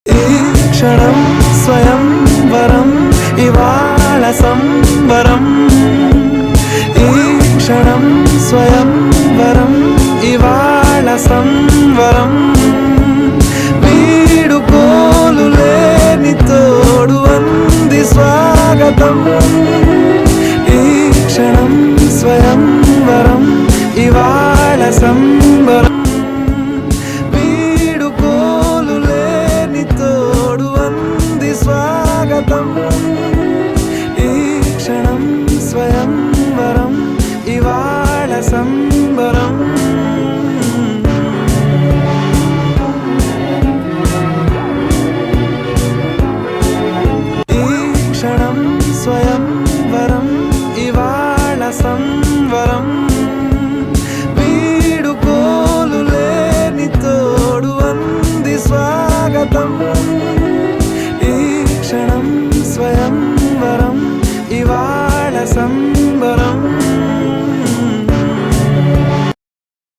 ఈ క్షణం స్వయం వరం ఇవాళ సంబరం ఈ క్షణం స్వయం వరం ఇవాళ సంవరం వీడుకోలు లేని తోడు అంది స్వాగతం ఈ క్షణం స్వయం వరం ఇవాళ సంబరం స్వాగతం ఈ క్షణం స్వయం వరం ఇవాళ సంబరం ఈ క్షణం స్వయం వరం ఇవాళ సంవరం వీడుకోలు లేని తోడు అంది స్వాగతం